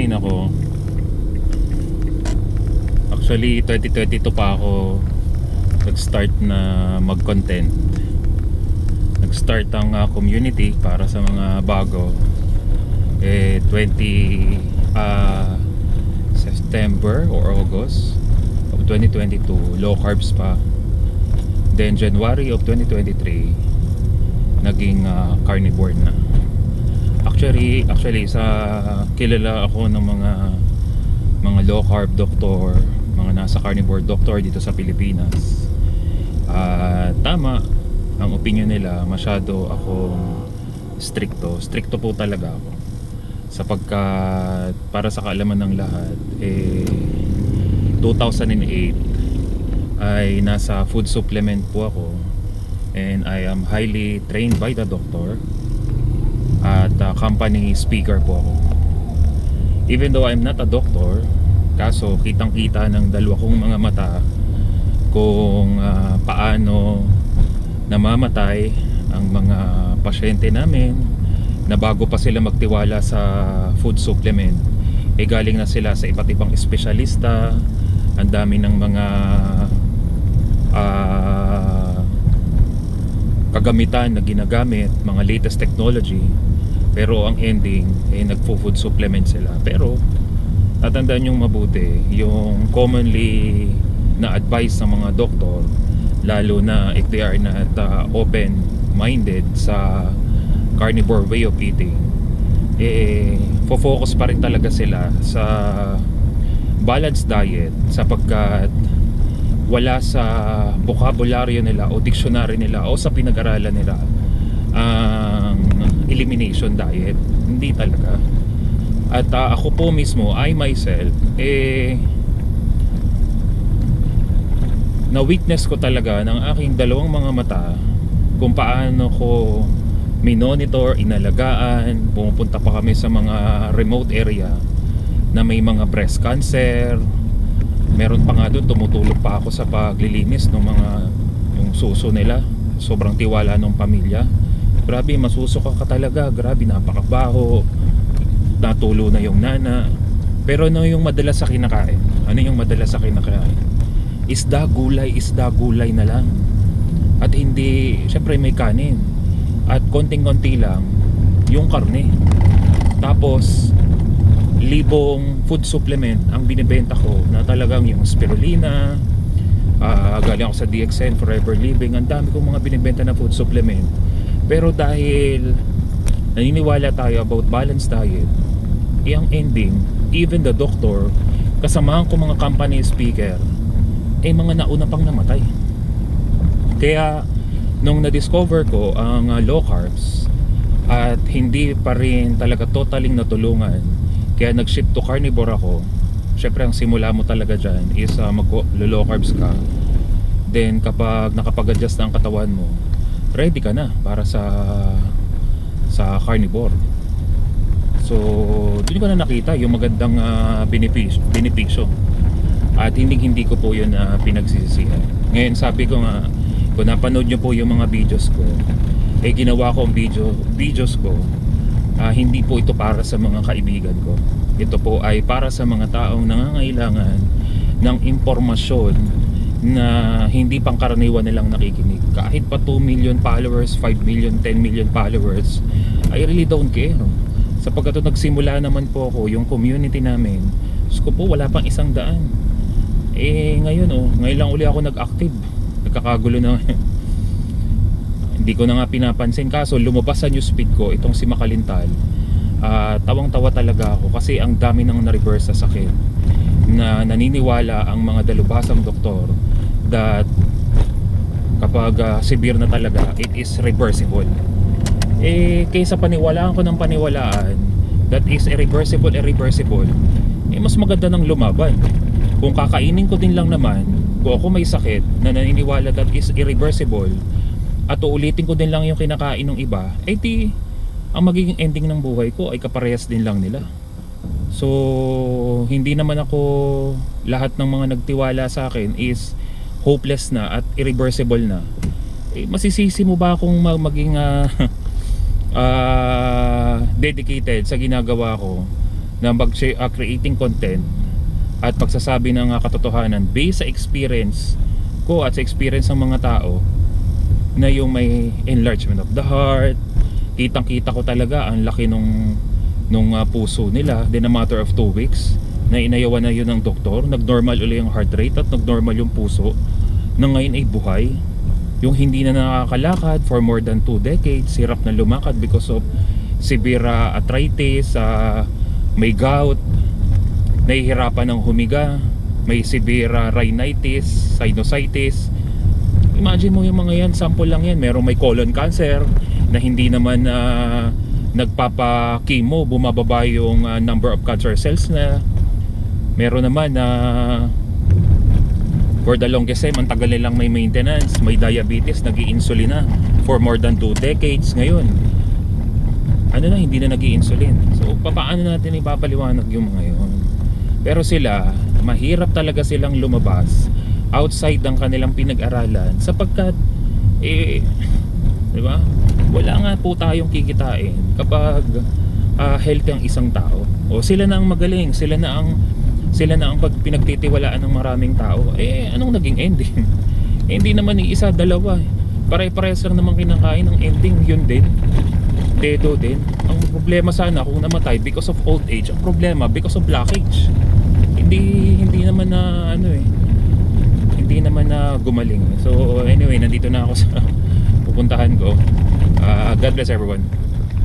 Ay nako. Actually 2022 pa ako nag-start na mag-content. Nag-start ang community para sa mga bago 20 September or August of 2022, low carbs pa. Then January of 2023 naging carnivore na. Actually sa kilala ako ng mga low carb doctor, mga nasa carnivore doctor dito sa Pilipinas. Tama ang opinion nila, masyado akong stricto po talaga ako, sapagkat para sa kaalaman ng lahat 2008 ay nasa food supplement po ako, and I am highly trained by the doctor at company speaker po ako. Even though I'm not a doctor, kaso kitang kita ng dalawa kong mga mata kung paano namamatay ang mga pasyente namin na bago pa sila magtiwala sa food supplement galing na sila sa iba't ibang espesyalista. Ang dami ng mga kagamitan na ginagamit, mga latest technology, pero ang ending nagfo-food supplement sila. Pero tatandaan yung mabuti, yung commonly na advice ng mga doktor, lalo na if they are not open-minded sa carnivore way of eating, focus pa rin talaga sila sa balanced diet, sapagkat wala sa bokabularyo nila o dictionary nila o sa pinag-aralan nila ang elimination diet. Hindi talaga. At ako po mismo, I myself, na-witness ko talaga ng aking dalawang mga mata kung paano ko minonitor, inalagaan. Pumupunta pa kami sa mga remote area na may mga breast cancer. Meron pa nga doon, tumutulong pa ako sa paglilinis ng mga yung suso nila. Sobrang tiwala ng pamilya. Grabe, masusuka ka talaga. Grabe, napakabaho. Natulo na yung nana. Pero ano yung madalas sa kinakain? Ano yung madalas sa kinakain? Isda, gulay na lang. At hindi, syempre may kanin. At konting-konti lang yung karne. Tapos libong food supplement ang binibenta ko, na talagang yung spirulina, galing ako sa DXN, Forever Living. Ang dami kong mga binibenta na food supplement. Pero dahil naniniwala tayo about balanced diet, ang ending, even the doctor, kasamahan ko mga company speaker, mga nauna pang namatay. Kaya nung na-discover ko ang low carbs at hindi pa rin talaga totaling natulungan, kaya nag-shift to carnivore ako. Syempre ang simula mo talaga dyan is mag-low carbs ka. Then kapag nakapag-adjust na ang katawan mo, ready ka na para sa carnivore. So doon ko na nakita yung magandang benepisyo. At hindi ko po yun pinagsisisihan. Ngayon sabi ko nga, kung napanood nyo po yung mga videos ko, ginawa ko ang videos ko, hindi po ito para sa mga kaibigan ko. Ito po ay para sa mga taong nangangailangan ng impormasyon na hindi pangkaraniwan nilang nakikinig. Kahit pa 2 million followers, 5 million, 10 million followers, I really don't care. Sapagkat nagsimula naman po ako, yung community namin, ko po wala pang 100. Ngayon lang uli ako nag-active. Nagkakagulo na. Hindi ko na nga pinapansin, kaso lumabas sa newsfeed ko itong si Makalintal. Tawang-tawa talaga ako kasi ang dami nang na-reverse sa sakit, na naniniwala ang mga dalubhasang doktor that kapag severe na talaga, it is reversible. Kaysa paniwalaan ko ng paniwalaan that is irreversible, mas maganda ng lumaban. Kung kakainin ko din lang naman, kung ako may sakit na naniniwala that is irreversible, at uulitin ko din lang yung kinakain ng iba, di ang magiging ending ng buhay ko ay kaparehas din lang nila. So hindi naman ako, lahat ng mga nagtiwala sa akin is hopeless na at irreversible na. Masisisi mo ba akong maging dedicated sa ginagawa ko na creating content at pagsasabi ng katotohanan based sa experience ko at sa experience ng mga tao na yung may enlargement of the heart. Kitang kita ko talaga ang laki nung puso nila. Then a matter of 2 weeks na inayawan na yun ng doktor, nag-normal ulit yung heart rate at nag-normal yung puso, na ngayon ay buhay. Yung hindi na nakakalakad for more than 2 decades, hirap na lumakad because of severe arthritis, may gout, nahihirapan ng humiga, may severe rhinitis, sinusitis. Imagine mo yung mga yan, sample lang yan. Merong may colon cancer na hindi naman nagpapa-chemo, bumababa yung number of cancer cells na. Meron naman na for the longest time, ang tagal nilang may maintenance, may diabetes, nag-i-insulin na for more than 2 decades. Ngayon, ano na, hindi na nag-i-insulin. So, paano natin ipapaliwanag yung mga yun? Pero sila, mahirap talaga silang lumabas outside ng kanilang pinag-aralan sapagkat, di ba? Wala nga po tayong kikitain kapag healthy ang isang tao. O sila na ang magaling, sila na ang pinagtitiwalaan ng maraming tao. Anong naging ending? Hindi naman isa, dalawa. Pare-parehas lang naman kinakain ng ending, yun din. Dedo din. Ang problema sana kung namatay because of old age. Ang problema because of blockage. Hindi naman na hindi naman na gumaling. So anyway, nandito na ako sa pupuntahan ko. God bless everyone.